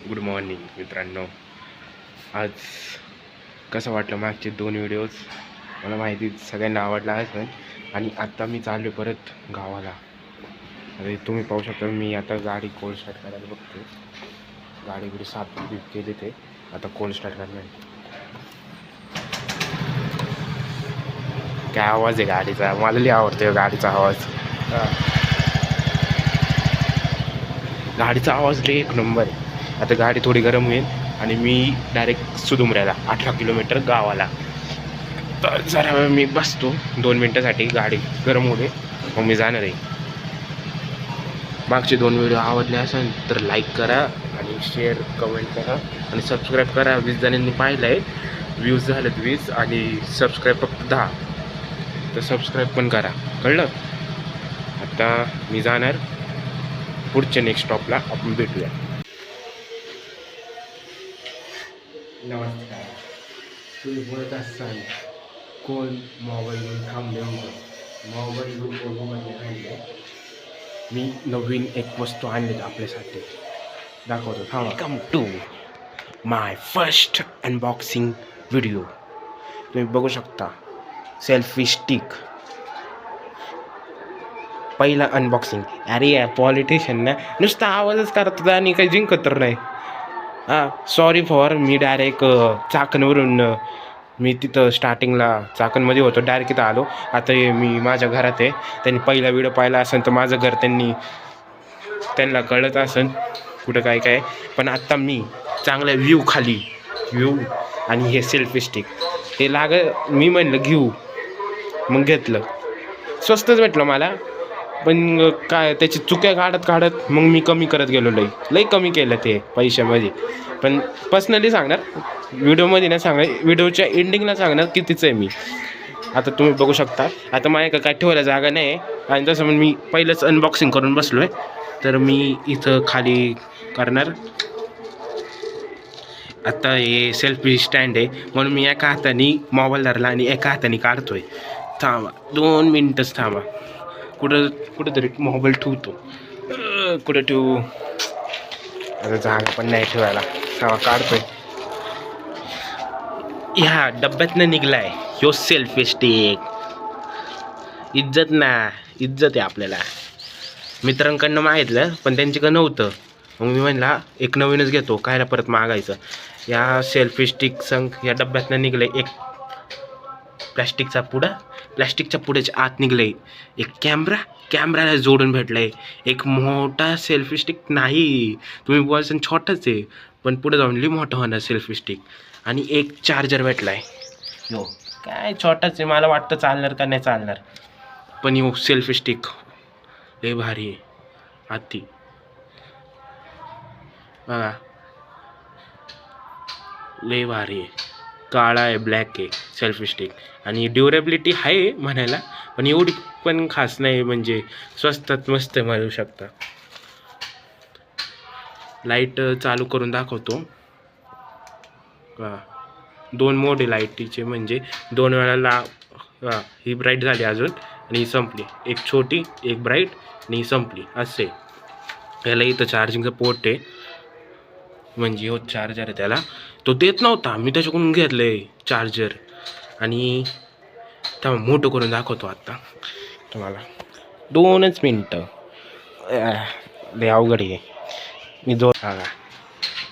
Good morning मित्रांनो. आज कसं वाटलं मागचे 2 व्हिडिओज मला माहिती सगळ्यांना आवडला असेल. आणि आत्ता मी चाललो परत गावाला. अरे तुम्ही पाहू शकता मी आता गाडी कोल्ड स्टार्ट करायला बघतो. गाडी साफ केली ते आता कोल्ड स्टार्ट करणार. काय आवाज आहे गाडीचा, मला लई आवडतो गाडीचा आवाज. गाडीचा आवाज लई एक नंबर आहे. आता गाडी थोडी गरम होईल आणि मी डायरेक्ट सुदुमऱ्याला 18 किलोमीटर गावाला. तर जरा वेळ मी बसतो 2 मिनटासाठी, गाडी गरम होते मग मी जाणार आहे. मागचे 2 व्हिडिओ आवडले असेल तर लाईक करा आणि शेअर कमेंट करा आणि सबस्क्राईब करा. 20 जणांनी पाहिलं आहे, व्ह्यूज झालेत 20 आणि सबस्क्राईब फक्त 10. तर सबस्क्राईब पण करा, कळलं. आता मी जाणार पुढच्या नेक्स्ट स्टॉपला, आपण भेटूया. नमस्कार. तुम्ही बोलत असाल कोण मोबाईल थांबले होतं. मोबाईल थांबले. मी नवीन एक वस्तू आणली आपल्यासाठी, दाखवतो. Welcome to my first unboxing video. तुम्ही बघू शकता सेल्फी स्टिक. पहिला अनबॉक्सिंग. अरे या पॉलिटिशियन ना नुसता आवाजच करतात आणि काही जिंकत तर नाही. सॉरी फॉर, मी डायरेक्ट चाकणवरून मी तिथं स्टार्टिंगला चाकणमध्ये होतो, डायरेक्ट इथं आलो. आता मी माझ्या घरात आहे. त्यांनी पहिला व्हिडिओ पाहिला असेल तर माझं घर त्यांना कळत असेल कुठं काय काय. पण आत्ता मी चांगल्या व्ह्यू आणि हे सेल्फी स्टिक हे मी म्हणलं घेऊ, मग घेतलं. स्वस्तच भेटलं मला, पण काय त्याची चुक्या काढत मग मी कमी करत गेलो. लई कमी केलं ते पैशामध्ये. पण पर्सनली सांगणार, व्हिडिओमध्ये नाही सांगणार, व्हिडिओच्या एंडिंगला सांगणार कितीचं आहे मी. आता तुम्ही बघू शकता. आता माझ्या काय ठेवायला जागा नाही आणि तसं पण मी पहिलंच अनबॉक्सिंग करून बसलो आहे. तर मी इथं खाली करणार. आता हे सेल्फी स्टँड आहे म्हणून मी एका हाताने मोबाईल धरला आणि एका हाताने काढतोय. थांबा 2 मिनटंच थांबा. कुठंतरी मोबाईल ठेवतो. कुठं ठेवू, आता जागा पण नाही ठेवायला. थांबा काढतोय. ह्या डब्यातनं निघलाय ह्यो सेल्फी स्टिक. इज्जत आहे आपल्याला. मित्रांकडनं मागितलं पण त्यांच्याकडं नव्हतं, मग मी म्हणला एक नवीनच घेतो, कायला परत मागायचं. या सेल्फी स्टिक संग या डब्यातनं निघलंय एक प्लॅस्टिकच्या पुढ्याच्या आत निघलंय एक कॅमेराला जोडून भेटलंय एक मोठा सेल्फी स्टिक. नाही तुम्ही बोलसान छोटंच आहे, पण पुढे जाऊन लई मोठं होणार सेल्फी स्टिक. आणि एक चार्जर भेटलाय. यो काय छोटाच आहे, मला वाटतं चालणार का नाही चालणार, पण यो सेल्फी स्टिक लय भारी आहे. आती बघा लय भारी आहे. काळा आहे, ब्लॅक आहे सेल्फी स्टिक. आणि ड्युरेबिलिटी आहे म्हणायला, पण एवढी पण खास नाही, म्हणजे स्वस्तात मस्त मिळू शकता. लाईट चालू करून दाखवतो. 2 मोड आहे लाईटीचे, म्हणजे 2 वेळाला ही ब्राईट झाली अजून आणि ही संपली. एक छोटी एक ब्राईट आणि ही संपली असे. याला इथं चार्जिंगचं पोर्ट आहे, म्हणजे हो चार्जर आहे. त्याला तो देत नव्हता, मी त्याच्याकडून घेतलं आहे चार्जर. आणि तेव्हा मोठं करून दाखवतो आत्ता तुम्हाला. 2च मिनटं. लय अवघड आहे. मी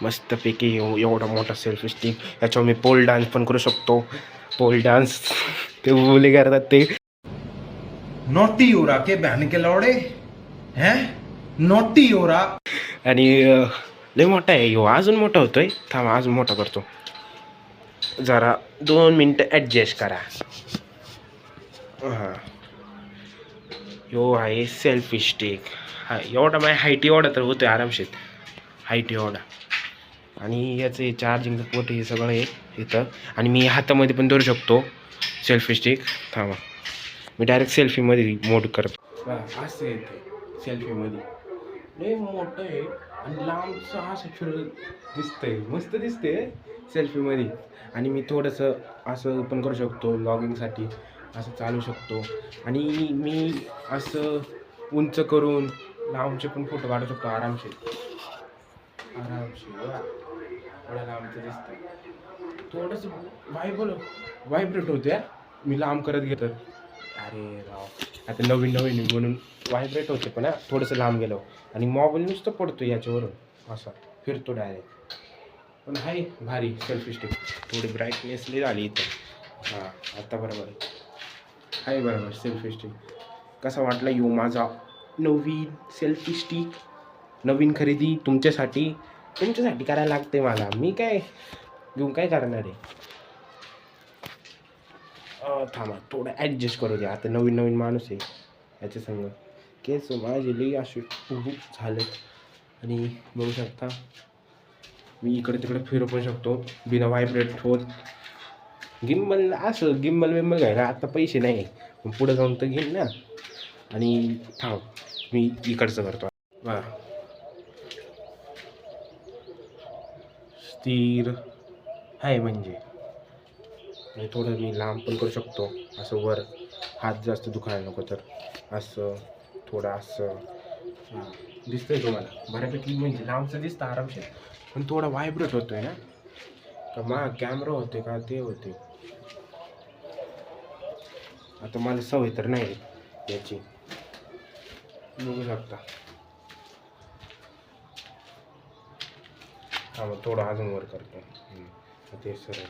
मस्तपैकी एवढा मोठा सेल्फी स्टिक. याच्यावर मी पोल डान्स पण करू शकतो. पोल डान्स ते मुली करतात ते. नोटी हो रहा के बहन के लौड़े हैं, नोटी हो रहा. आणि लय मोठा आहे ह्यो, अजून मोठा होतोय. थांबा अजून मोठा करतो जरा. 2 मिनटं ॲडजस्ट करा. ह्यो आहे सेल्फी स्टिक. एवढा माझ्या हाईट एवढा तर होतोय आरामशीर, हाईट एवढा. आणि याचं चार्जिंगचं पोर्ट हे सगळं आहे इथं. आणि मी हातामध्ये पण धरू शकतो सेल्फी स्टिक. थांबा मी डायरेक्ट सेल्फीमध्ये मोड करतो. असं येते सेल्फीमध्ये. लय मोठं आहे आणि लांबचं असं फिरत दिसतंय, मस्त दिसते सेल्फीमध्ये. आणि मी थोडंसं असं पण करू शकतो लॉगिंगसाठी, असं चालू शकतो. आणि मी असं उंच करून लांबचे पण फोटो काढू शकतो आरामशीर. बघा. एवढ्या लांबचं दिसतं. थोडंसं व्हायब्रेट होते यार. मी लांब करत घेतो. अरे राव, आता नवीन आहे म्हणून व्हायब्रेट होते पण थोडंसं लांब गेलो आणि मोबाईल नुसतं पडतो याच्यावरून असा फिरतो डायरेक्ट. पण आहे भारी सेल्फी स्टिक. थोडी ब्राईटनेसली झाली इथं. हां आता बरोबर आहे बरोबर सेल्फी स्टिक. कसा वाटला यो माझा नवीन सेल्फी स्टिक? नवीन खरेदी तुमच्यासाठी करायला लागते मला. मी काय घेऊन काय करणार आहे. थांबा थोडं ॲडजस्ट करू द्या. आता नवीन माणूस आहे याच्या संग. केस माझे लई असे झालेत आणि बघू शकता मी इकडे तिकडे फिरू पण शकतो बिना व्हायब्रेट होत. गिम्बल विम्बल घ्यायला आता पैसे नाही, पण पुढे जाऊन तर घेईन ना. आणि थांब मी इकडचं करतो बघा. स्थिर आहे म्हणजे थोडं मी लांब पण करू शकतो असं. वर हात जास्त दुखायला नको तर असं थोडं असं. हां दिसतंय तुम्हाला बऱ्यापैकी म्हणजे लांबचं दिसतं आरामशीर. पण थोडा व्हायब्रेट होतोय ना का कॅमेरा होते का ते होते. आता मला सवय तर नाही याची. बघू शकता. हा मग थोडं अजून वर करतो ते सरळ.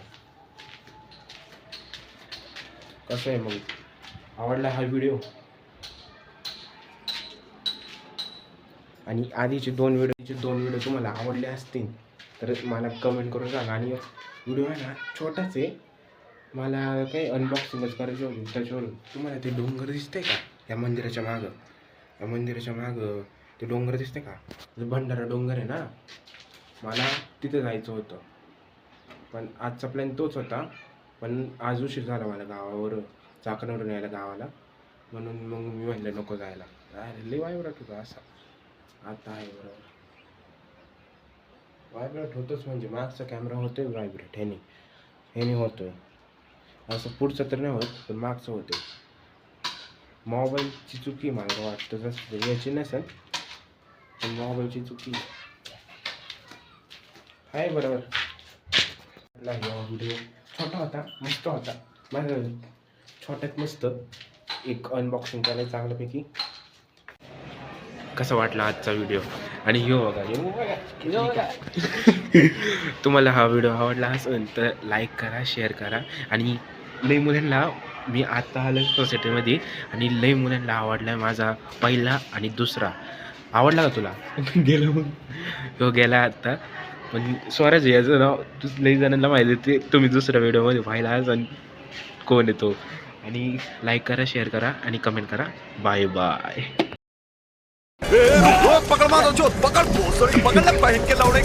कसं आहे मग आवडला हा व्हिडिओ? आणि आधीचे दोन व्हिडिओ तुम्हाला आवडले असतील तर मला कमेंट करून सांगा. आणि व्हिडिओ आहे ना छोटाच आहे, मला काही अनबॉक्सिंगच करायची होती. त्याच्यावर तुम्हाला ते डोंगर दिसतंय का या मंदिराच्या मागं ते डोंगर दिसते का? भंडारा डोंगर आहे ना, मला तिथे जायचं होतं. पण आजचा प्लॅन तोच होता, पण आज उशीर झाला मला गावावर चाकणवरून यायला गावाला. म्हणून मग मी म्हणलं नको जायला. लई व्हायब्रेट होता असा. आता आहे बरोबर व्हायब्रेट होतोच म्हणजे मागचा कॅमेरा होतोय व्हायब्रेट. ह्याने होतोय असं. पुढचं तर नाही होत पण मागचं होते. मोबाईलची चुकी मला वाटतं जसं याची नसेल, पण मोबाईलची चुकी आहे बरोबर. व्हिडिओ छोटा होता, मस्त होता. माझं छोट्यात मस्त एक अनबॉक्सिंग करायला चांगल्यापैकी. कसा वाटला आजचा व्हिडिओ? आणि यो बघा तुम्हाला हा व्हिडिओ आवडला असेल तर लाईक करा, शेअर करा. आणि लई मुलांना मी आता आलं सोसायटीमध्ये आणि लई मुलांना आवडला माझा पहिला आणि दुसरा. आवडला का तुला? गेला मग तो गेला आता. पण स्वराज याचं नाव लई जणांना माहिती ते तुम्ही दुसऱ्या व्हिडिओमध्ये पाहिला असेल कोण येतो. आणि लाईक करा, शेअर करा आणि कमेंट करा. Bye bye. पकड़ मारो जो पकड़ भोसड़ी पकड़ ले पहन के लौड़े